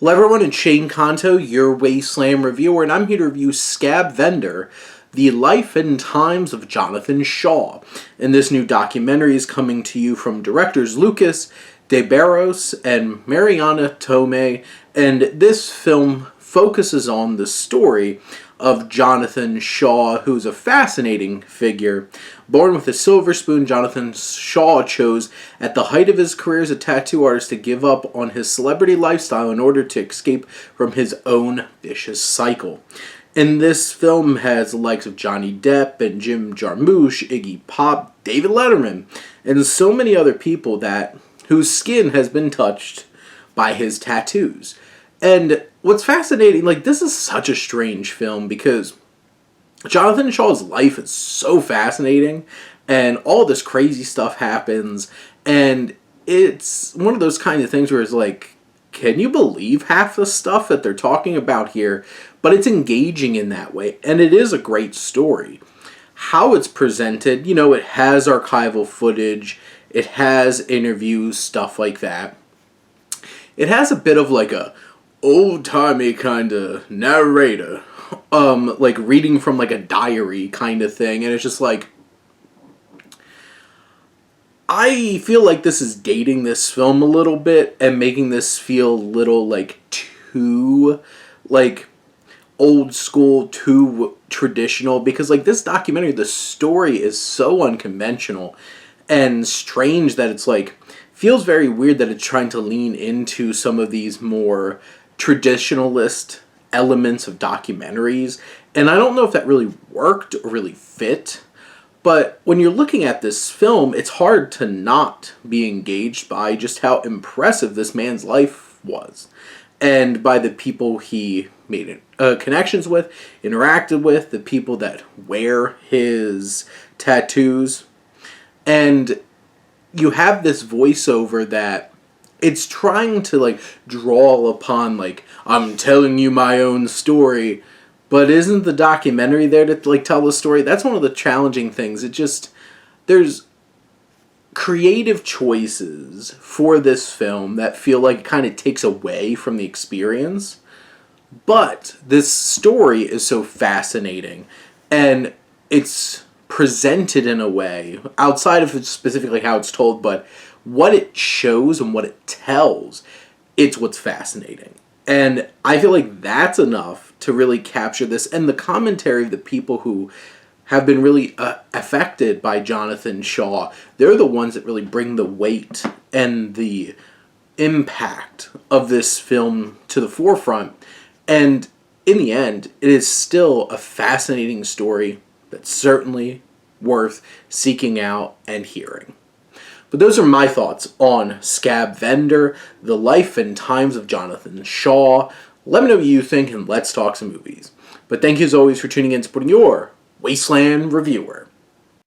Hello everyone, it's Shane Kanto, your Wasteland reviewer, and I'm here to review Scab, The Life and Times of Jonathan Shaw. And this new documentary is coming to you from directors Lucas de Barros and Mariana Tomei, and this film focuses on the story of Jonathan Shaw, who's a fascinating figure. Born with a silver spoon, Jonathan Shaw chose, at the height of his career as a tattoo artist, to give up on his celebrity lifestyle in order to escape from his own vicious cycle. And this film has the likes of Johnny Depp and Jim Jarmusch, Iggy Pop, David Letterman, and so many other people whose skin has been touched by his tattoos. And what's fascinating, this is such a strange film because Jonathan Shaw's life is so fascinating and all this crazy stuff happens, and it's one of those kind of things where it's like, can you believe half the stuff that they're talking about here? But it's engaging in that way, and it is a great story. How it's presented, it has archival footage, it has interviews, stuff like that. It has a bit of a old-timey kind of narrator, reading from a diary kind of thing, and it's just I feel like this is dating this film a little bit and making this feel a little too old school, too traditional, because this documentary, the story is so unconventional and strange that it's feels very weird that it's trying to lean into some of these more traditionalist elements of documentaries, and I don't know if that really worked or really fit. But when you're looking at this film, it's hard to not be engaged by just how impressive this man's life was, and by the people he made connections with, interacted with, the people that wear his tattoos. And you have this voiceover that it's trying to draw upon I'm telling you my own story, but isn't the documentary there to tell the story? That's one of the challenging things. There's creative choices for this film that feel it kind of takes away from the experience, but this story is so fascinating, and it's presented in a way outside of specifically how it's told, but what it shows and what it tells, it's what's fascinating. And I feel like that's enough to really capture this, and the commentary of the people who have been really affected by Jonathan Shaw, they're the ones that really bring the weight and the impact of this film to the forefront. And in the end, it is still a fascinating story that's certainly worth seeking out and hearing. But those are my thoughts on Scab, The Life and Times of Jonathan Shaw. Let me know what you think, and let's talk some movies. But thank you as always for tuning in and supporting your Wasteland reviewer.